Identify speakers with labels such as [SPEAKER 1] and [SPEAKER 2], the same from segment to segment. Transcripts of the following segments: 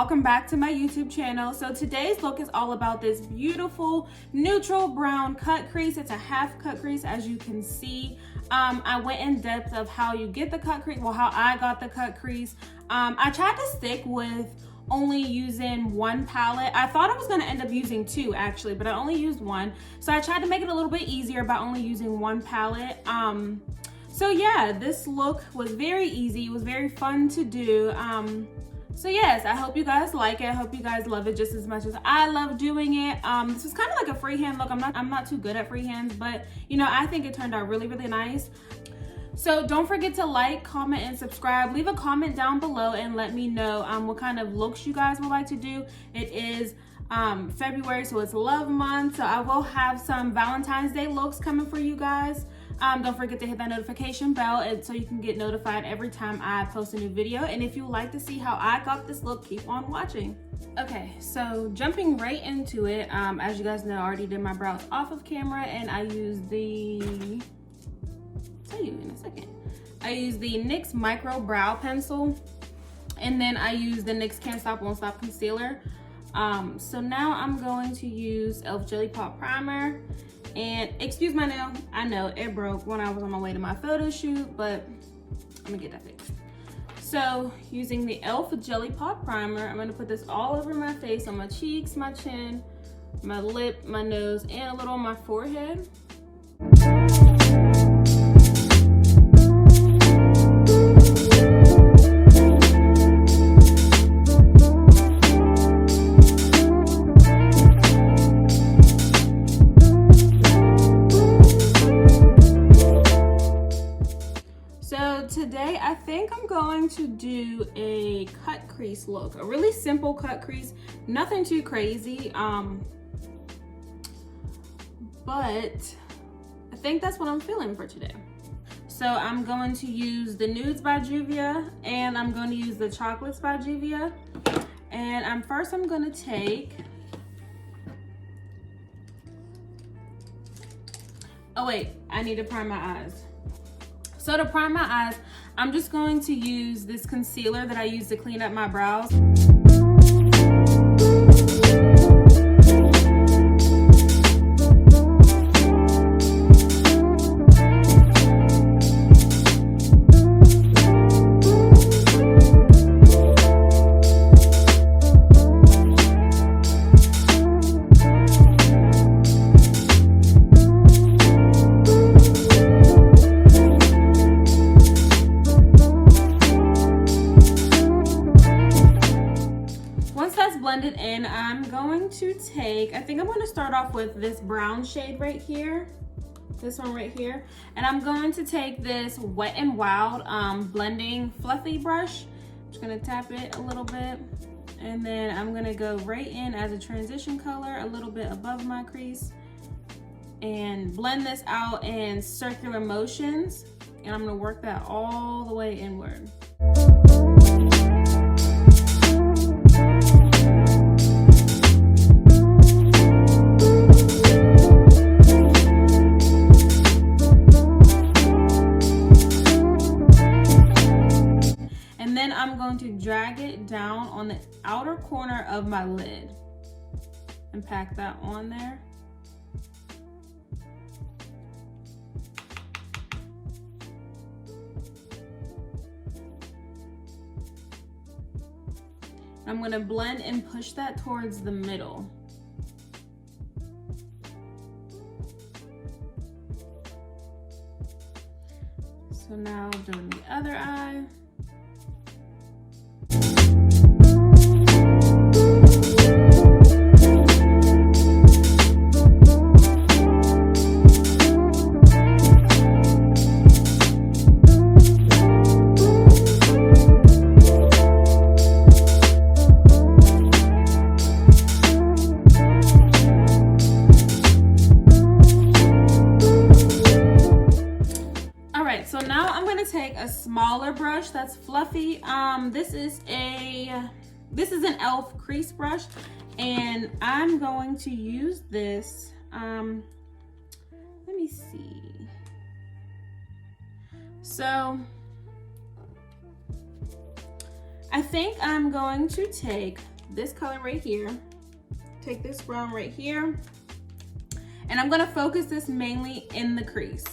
[SPEAKER 1] welcome back to my YouTube channel. So today's look is all about this beautiful neutral brown cut crease. It's a half cut crease, as you can see. I went in depth of how you get the cut crease, well, how I got the cut crease. I tried to stick with only using one palette. I thought I was gonna end up using two actually, but I only used one. So I tried to make it a little bit easier by only using one palette. So yeah, this look was very easy. It was very fun to do. So yes, I hope you guys like it. I hope you guys love it just as much as I love doing it. This was kind of like a freehand look. I'm not too good at freehands, but you know, I think it turned out really, really nice. So don't forget to like, comment, and subscribe. Leave a comment down below and let me know what kind of looks you guys would like to do. It is February, so it's love month. So I will have some Valentine's Day looks coming for you guys. Don't forget to hit that notification bell so you can get notified every time I post a new video. And if you would like to see how I got this look, keep on watching. Okay, so jumping right into it, as you guys know, I already did my brows off of camera, and I used the, I'll tell you in a second. I used the NYX Micro Brow Pencil, and then I used the NYX Can't Stop Won't Stop Concealer. So now I'm going to use e.l.f. Jelly Pop Primer. And excuse my nail, I know it broke when I was on my way to my photo shoot, but I'm gonna get that fixed. So using the e.l.f. Jelly Pop Primer, I'm gonna put this all over my face, on my cheeks, my chin, my lip, my nose, and a little on my forehead. Today, I think I'm going to do a cut crease look, a really simple cut crease, nothing too crazy, but I think that's what I'm feeling for today. So I'm going to use the Nudes by Juvia, and I'm going to use the Chocolates by Juvia, and I'm going to take, oh wait, I need to prime my eyes. So to prime my eyes, I'm just going to use this concealer that I use to clean up my brows. Blended in, I'm going to take, I think I'm going to start off with this brown shade right here, this one right here, and I'm going to take this Wet n Wild blending fluffy brush. I'm just going to tap it a little bit, and then I'm going to go right in as a transition color a little bit above my crease and blend this out in circular motions, and I'm going to work that all the way inward. I'm going to drag it down on the outer corner of my lid and pack that on there. I'm going to blend and push that towards the middle. So now doing the other eye. So now I'm going to take a smaller brush that's fluffy. This is an e.l.f. crease brush, and I'm going to use this. Let me see. So I think I'm going to take this color right here. Take this brown right here, and I'm gonna focus this mainly in the crease.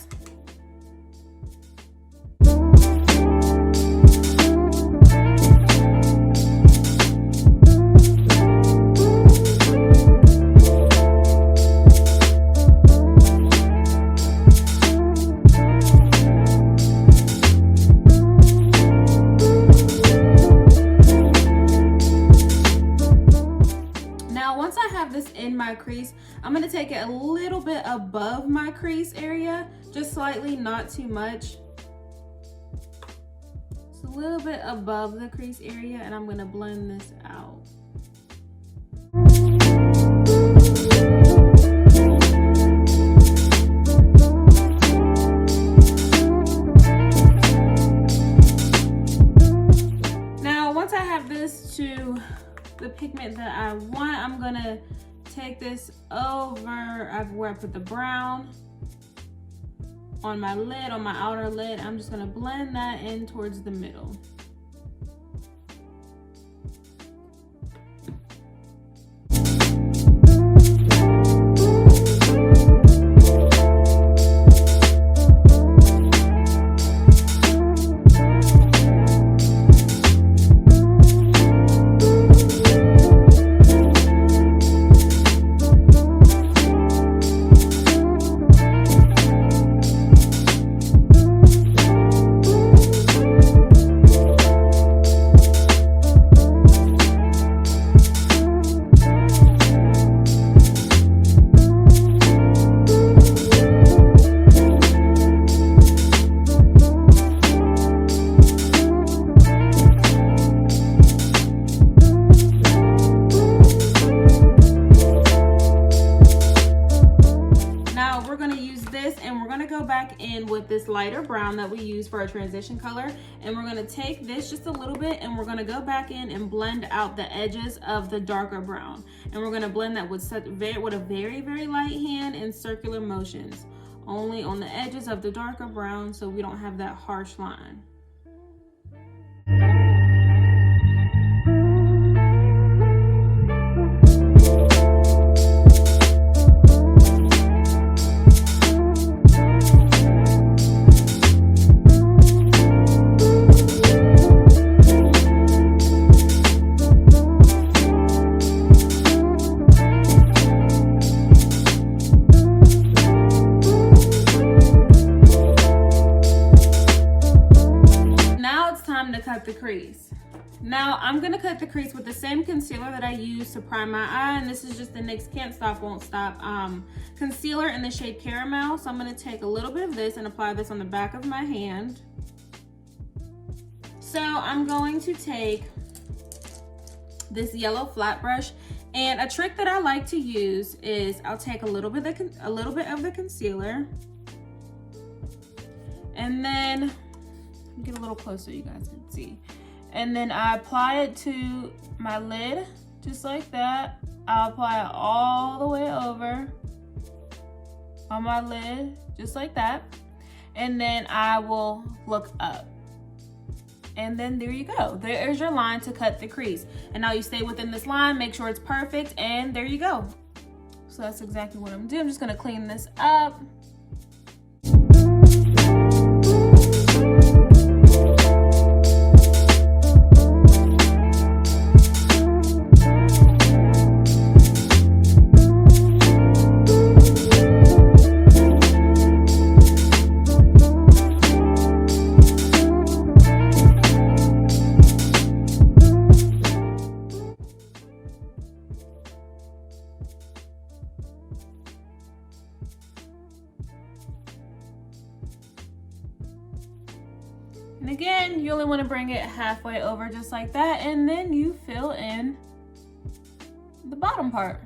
[SPEAKER 1] In my crease, I'm going to take it a little bit above my crease area, just slightly, not too much. Just a little bit above the crease area, and I'm going to blend this out. Now, once I have this to the pigment that I want, I'm going to take this over where I put the brown on my lid, on my outer lid. I'm just gonna blend that in towards the middle. With this lighter brown that we use for our transition color, and we're going to take this just a little bit and we're going to go back in and blend out the edges of the darker brown, and we're going to blend that with a very light hand in circular motions, only on the edges of the darker brown, so we don't have that harsh line. The crease. Now I'm going to cut the crease with the same concealer that I use to prime my eye, and this is just the NYX Can't Stop Won't Stop concealer in the shade Caramel. So I'm going to take a little bit of this and apply this on the back of my hand. So I'm going to take this yellow flat brush, and a trick that I like to use is I'll take a little bit of the concealer, and then get a little closer so you guys can see, and then I apply it to my lid just like that. I'll apply it all the way over on my lid just like that, and then I will look up, and then there you go. There is your line to cut the crease, and now you stay within this line, make sure it's perfect, and there you go. So that's exactly what I'm doing. I'm just going to clean this up. And again, you only want to bring it halfway over just like that, and then you fill in the bottom part.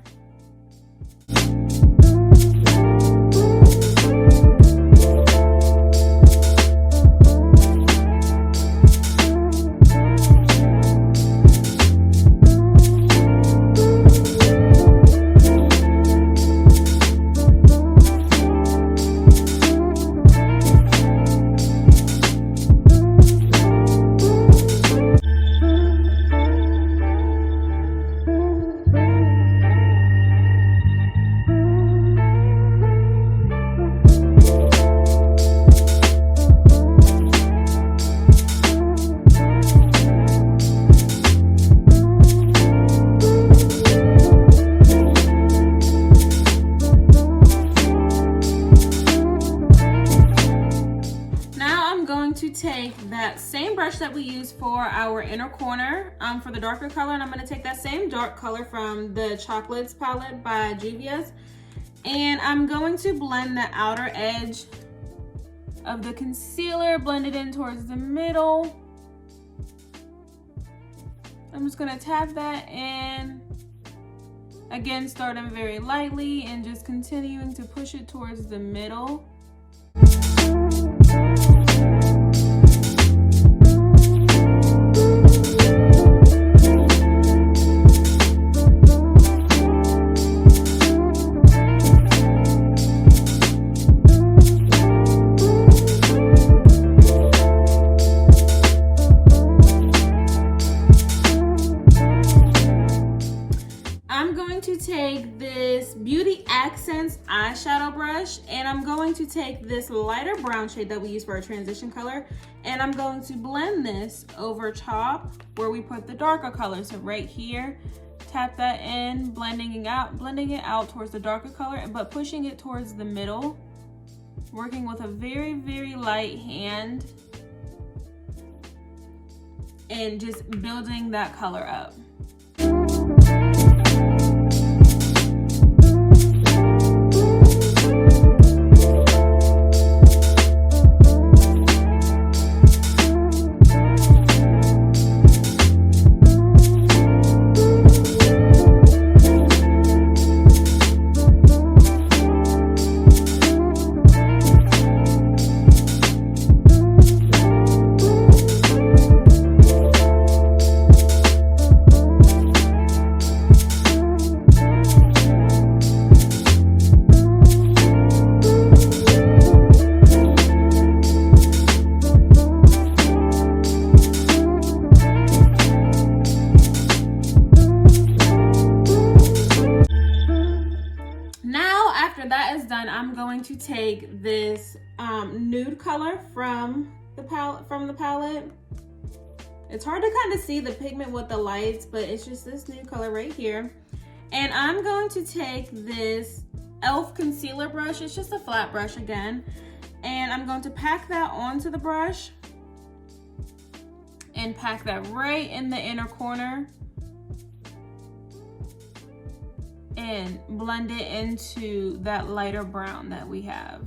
[SPEAKER 1] use for our inner corner for the darker color. And I'm going to take that same dark color from the Chocolates palette by JUVIAS. And I'm going to blend the outer edge of the concealer, blend it in towards the middle. I'm just going to tap that in. Again, starting very lightly and just continuing to push it towards the middle. Take this Beauty Accents eyeshadow brush, and I'm going to take this lighter brown shade that we use for our transition color, and I'm going to blend this over top where we put the darker color. So right here, tap that in, blending it out towards the darker color, but pushing it towards the middle, working with a very, very light hand and just building that color up. I'm going to take this nude color from the palette. It's hard to kind of see the pigment with the lights, but it's just this nude color right here. And I'm going to take this e.l.f. concealer brush. It's just a flat brush again. And I'm going to pack that onto the brush and pack that right in the inner corner. And blend it into that lighter brown that we have.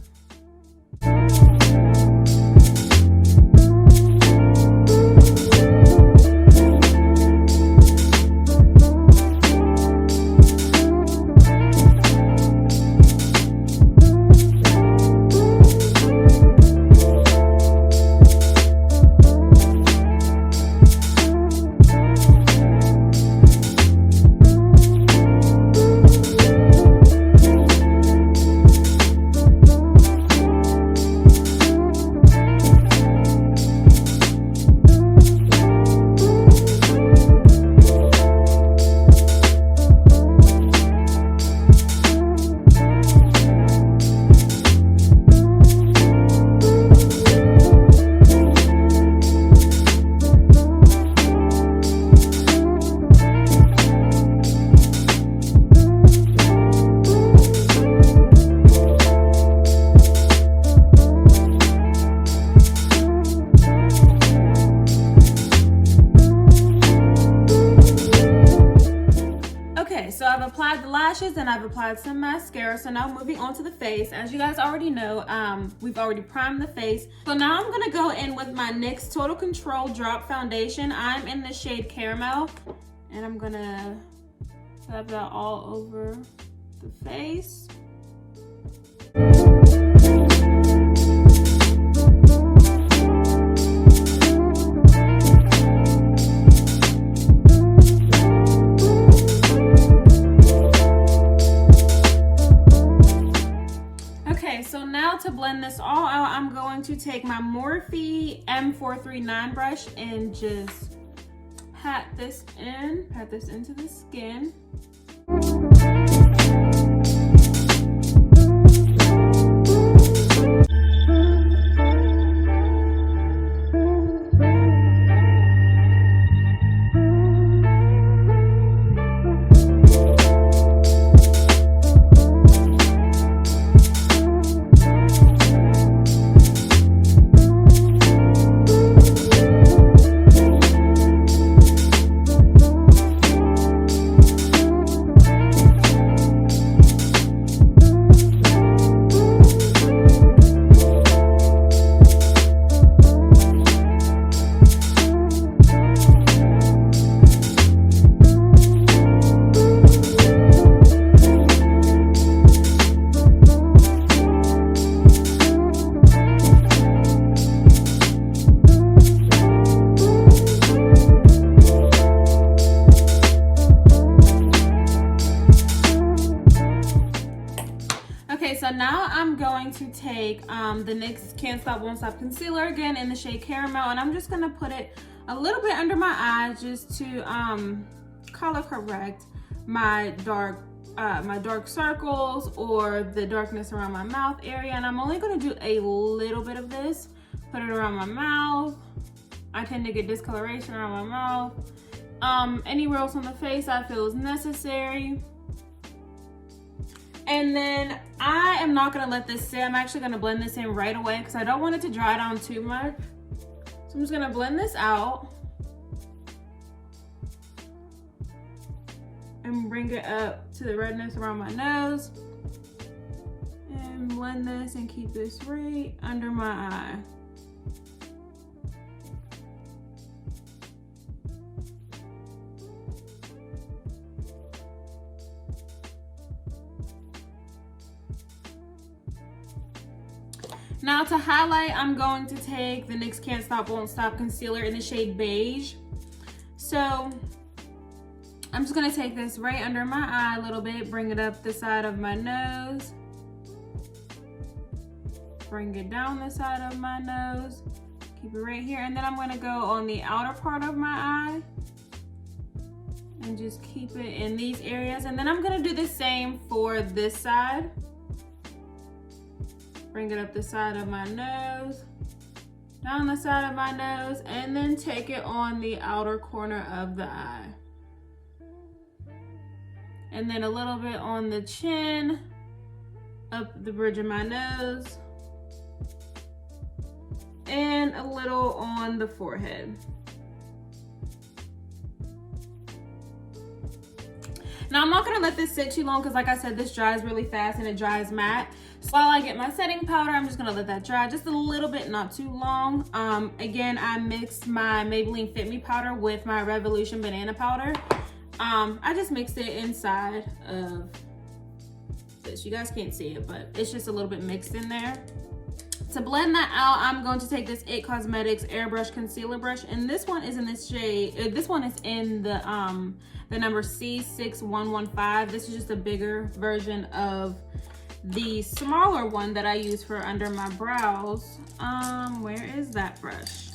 [SPEAKER 1] So I've applied the lashes and I've applied some mascara. So now moving on to the face. As you guys already know, we've already primed the face. So now I'm gonna go in with my NYX Total Control Drop Foundation. I'm in the shade Caramel, and I'm gonna dab that all over the face. To blend this all out, I'm going to take my Morphe M439 brush and just pat this into the skin. I'm going to take the NYX Can't Stop Won't Stop concealer again in the shade Caramel, and I'm just gonna put it a little bit under my eye just to color correct my dark circles or the darkness around my mouth area. And I'm only gonna do a little bit of this, put it around my mouth. I tend to get discoloration around my mouth. Anywhere else on the face I feel is necessary. And then I am not gonna let this sit. I'm actually gonna blend this in right away because I don't want it to dry down too much. So I'm just gonna blend this out and bring it up to the redness around my nose. And blend this and keep this right under my eye. Now to highlight, I'm going to take the NYX Can't Stop Won't Stop concealer in the shade Beige. So I'm just gonna take this right under my eye a little bit, bring it up the side of my nose, bring it down the side of my nose, keep it right here, and then I'm gonna go on the outer part of my eye and just keep it in these areas. And then I'm gonna do the same for this side. Bring it up the side of my nose, down the side of my nose, and then take it on the outer corner of the eye. And then a little bit on the chin, up the bridge of my nose, and a little on the forehead. Now I'm not gonna let this sit too long because like I said, this dries really fast and it dries matte. So while I get my setting powder, I'm just gonna let that dry just a little bit, not too long. Again, I mixed my Maybelline Fit Me powder with my Revolution banana powder. I just mixed it inside of this. You guys can't see it, but it's just a little bit mixed in there. To blend that out, I'm going to take this IT Cosmetics Airbrush Concealer Brush, and this one is in this shade, this one is in the number C6115. This is just a bigger version of the smaller one that I use for under my brows. Where is that brush?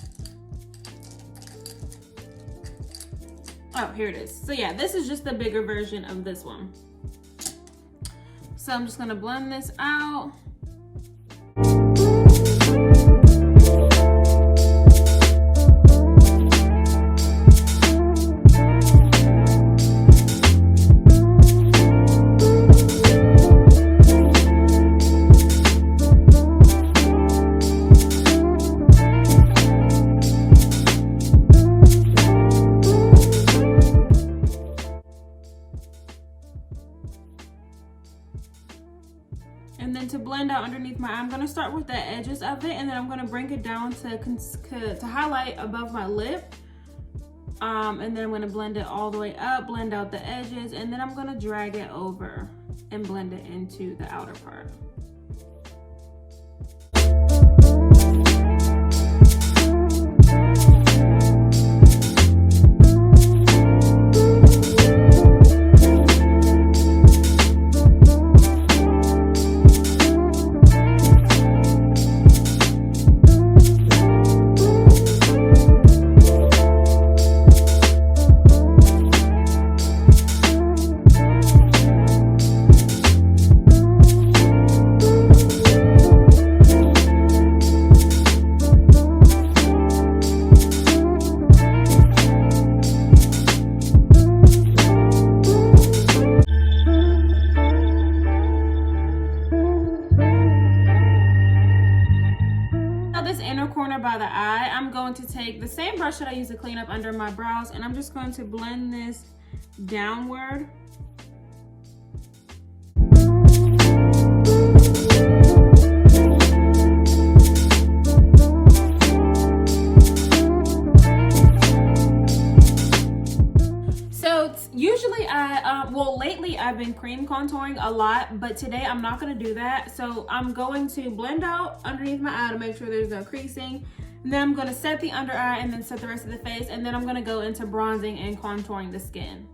[SPEAKER 1] Oh, here it is. So yeah, this is just the bigger version of this one. So I'm just gonna blend this out. And then to blend out underneath my eye, I'm gonna start with the edges of it, and then I'm gonna bring it down to highlight above my lip. And then I'm gonna blend it all the way up, blend out the edges, and then I'm gonna drag it over and blend it into the outer part. Corner by the eye, I'm going to take the same brush that I use to clean up under my brows, and I'm just going to blend this downward. Usually lately I've been cream contouring a lot, but today I'm not going to do that. So I'm going to blend out underneath my eye to make sure there's no creasing. And then I'm going to set the under eye and then set the rest of the face. And then I'm going to go into bronzing and contouring the skin.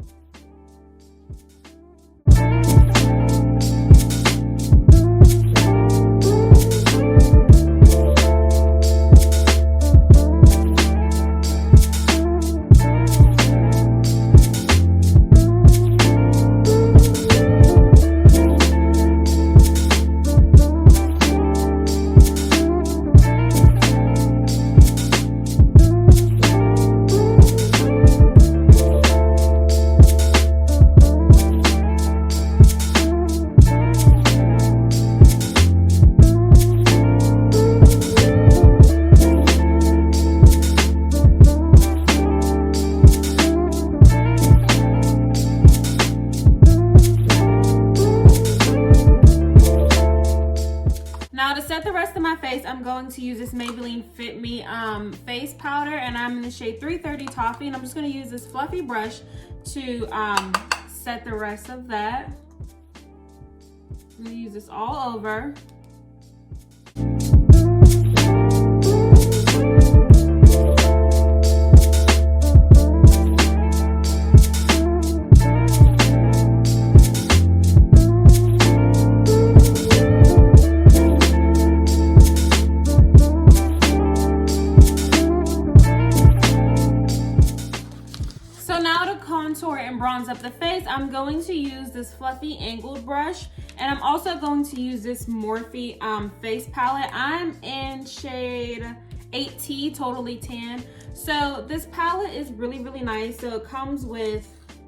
[SPEAKER 1] I'm going to use this Maybelline Fit Me face powder, and I'm in the shade 330 Toffee, and I'm just going to use this fluffy brush to set the rest of that. I'm going to use this all over. Contour and bronze up the face, I'm going to use this fluffy angled brush, and I'm also going to use this Morphe face palette. I'm in shade 8T, totally tan. So this palette is really nice. So it comes with,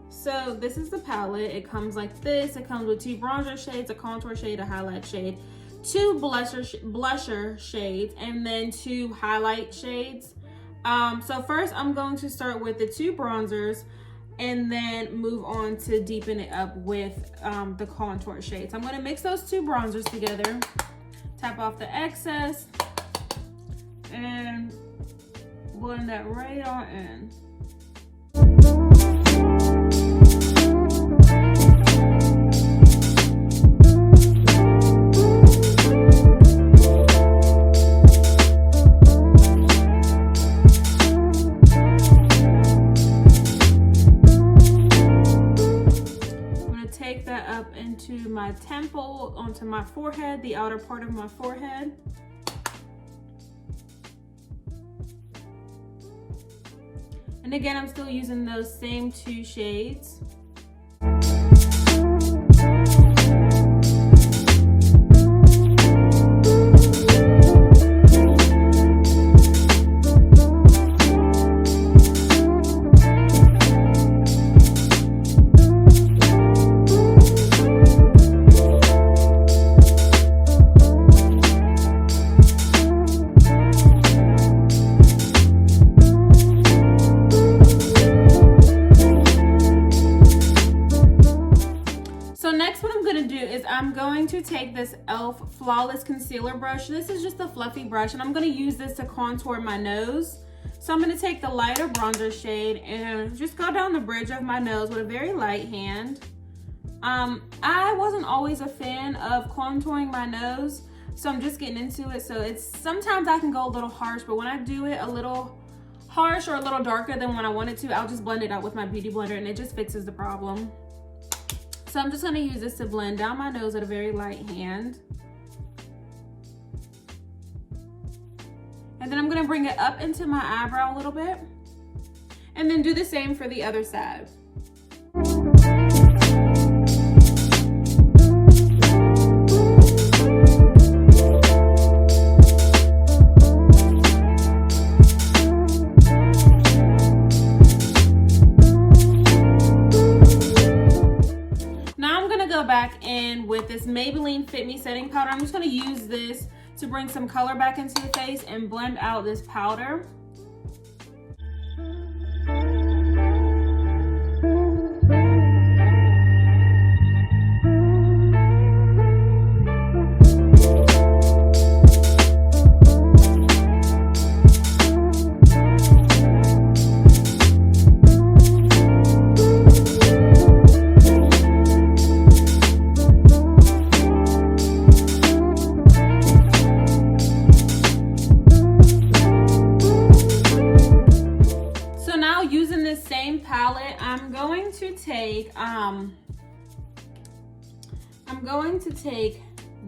[SPEAKER 1] so this is the palette. It comes like this. It comes with 2 bronzer shades, a contour shade, a highlight shade, 2 blusher shades, and then 2 highlight shades. So first I'm going to start with the 2 bronzers and then move on to deepen it up with the contour shades. I'm going to mix those 2 bronzers together, tap off the excess, and blend that right on in. Into my temple, onto my forehead, the outer part of my forehead. And again, I'm still using those same 2 shades. I'm going to take this e.l.f. Flawless Concealer brush. This is just a fluffy brush, and I'm going to use this to contour my nose. So I'm going to take the lighter bronzer shade and just go down the bridge of my nose with a very light hand. I wasn't always a fan of contouring my nose, so I'm just getting into it. So it's sometimes I can go a little harsh, but when I do it a little harsh or a little darker than when I want it to, I'll just blend it out with my beauty blender, and it just fixes the problem. So I'm just going to use this to blend down my nose at a very light hand. And then I'm going to bring it up into my eyebrow a little bit. And then do the same for the other side. Back in with this Maybelline Fit Me setting powder. I'm just going to use this to bring some color back into the face and blend out this powder. I'm going to take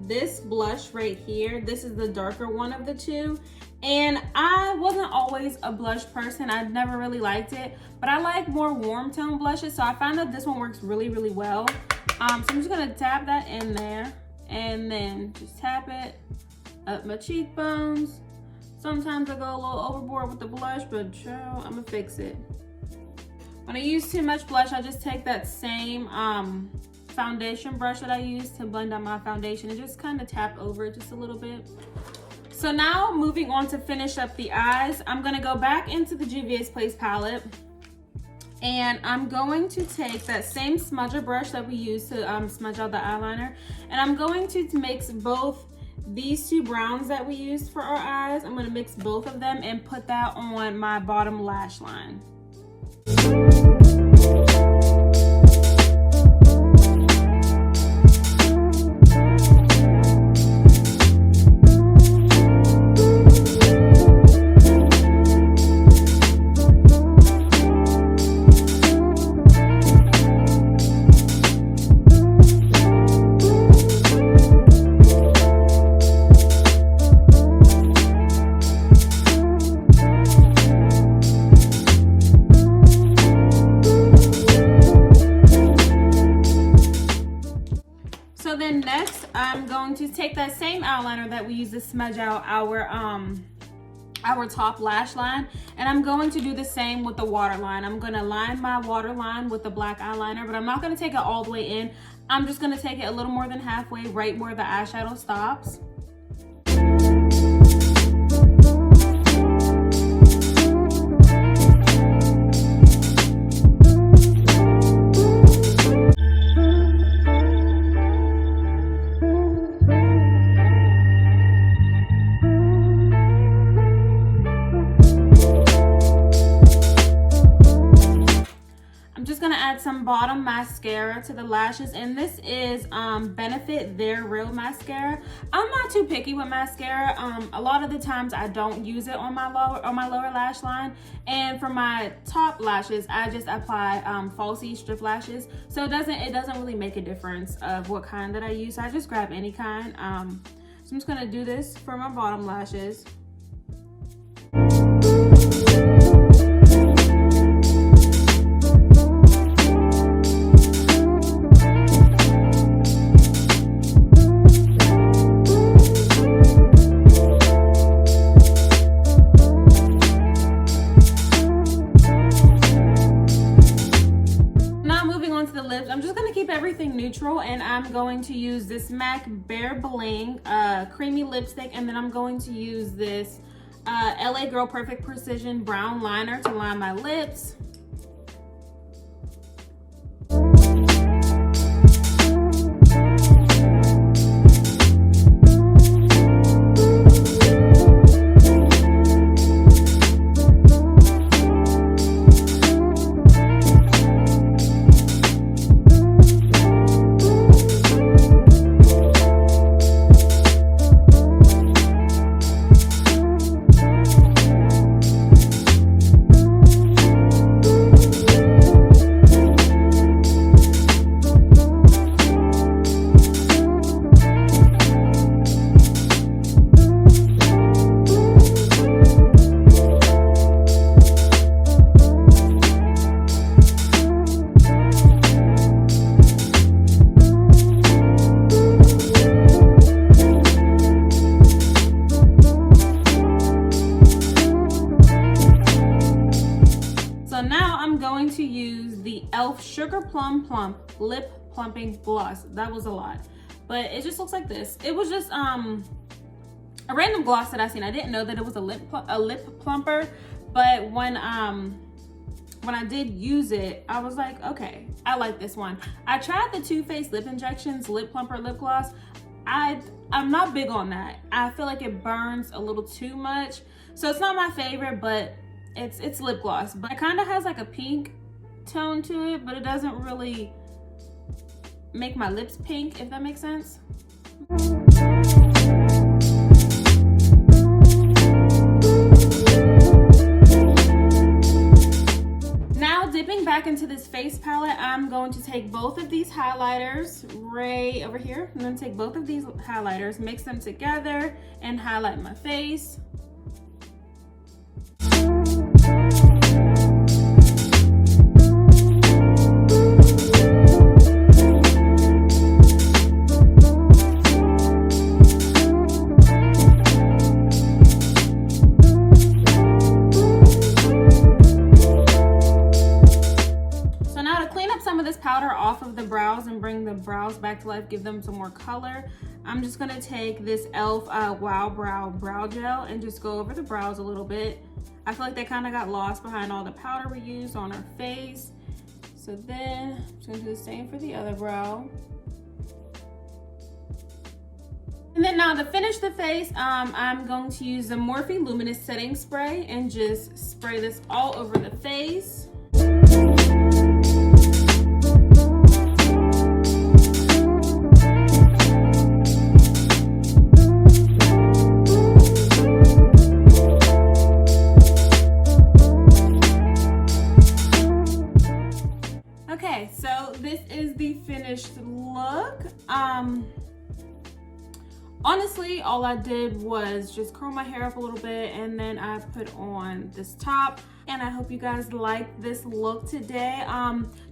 [SPEAKER 1] this blush right here. This is the darker one of the 2. And I wasn't always a blush person. I never really liked it, but I like more warm tone blushes. So I found that this one works really well. So I'm just gonna tap that in there and then just tap it up my cheekbones. Sometimes I go a little overboard with the blush, but child, I'm gonna fix it. When I use too much blush, I just take that same foundation brush that I use to blend out my foundation and just kind of tap over it just a little bit. So now moving on to finish up the eyes, I'm gonna go back into the JUVIAS Place palette, and I'm going to take that same smudger brush that we used to smudge out the eyeliner, and I'm going to mix both these two browns that we used for our eyes. I'm gonna mix both of them and put that on my bottom lash line. So then next, I'm going to take that same eyeliner that we used to smudge out our top lash line, and I'm going to do the same with the waterline. I'm gonna line my waterline with the black eyeliner, but I'm not gonna take it all the way in. I'm just gonna take it a little more than halfway, right where the eyeshadow stops. Some bottom mascara to the lashes, and this is Benefit Their Real mascara. I'm not too picky with mascara. A lot of the times I don't use it on my lower lash line, and for my top lashes I just apply falsie strip lashes, so it doesn't really make a difference of what kind that I use. So I just grab any kind. So I'm just gonna do this for my bottom lashes. I'm just going to keep everything neutral, and I'm going to use this MAC Bare Bling creamy lipstick, and then I'm going to use this LA Girl Perfect Precision brown liner to line my lips. To use the e.l.f. Sugar Plum Plump Lip Plumping Gloss. That was a lot, but it just looks like this. It was just a random gloss that I seen. I didn't know that it was a lip plumper, but when I did use it, I was like, okay, I like this one. I tried the Too Faced Lip Injections Lip Plumper Lip Gloss. I'm not big on that. I feel like it burns a little too much, so it's not my favorite, but it's lip gloss. But it kind of has like a pink tone to it, but it doesn't really make my lips pink, if that makes sense. Now dipping back into this face palette, I'm going to take both of these highlighters right over here. I'm going to take both of these highlighters, mix them together, and highlight my face. Off of the brows and bring the brows back to life, give them some more color. I'm just gonna take this e.l.f. Wow Brow Gel and just go over the brows a little bit. I feel like they kind of got lost behind all the powder we used on our face. So then I'm just gonna do the same for the other brow. And then now to finish the face, I'm going to use the Morphe Luminous Setting Spray and just spray this all over the face. Okay, so this is the finished look. Honestly, all I did was just curl my hair up a little bit and then I put on this top. And I hope you guys like this look today.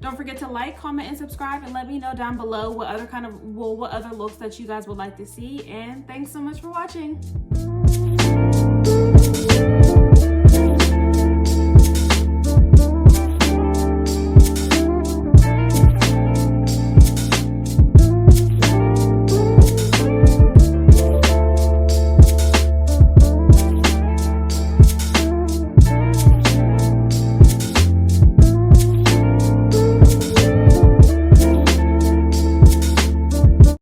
[SPEAKER 1] Don't forget to like, comment, and subscribe, and let me know down below what other looks that you guys would like to see. And thanks so much for watching.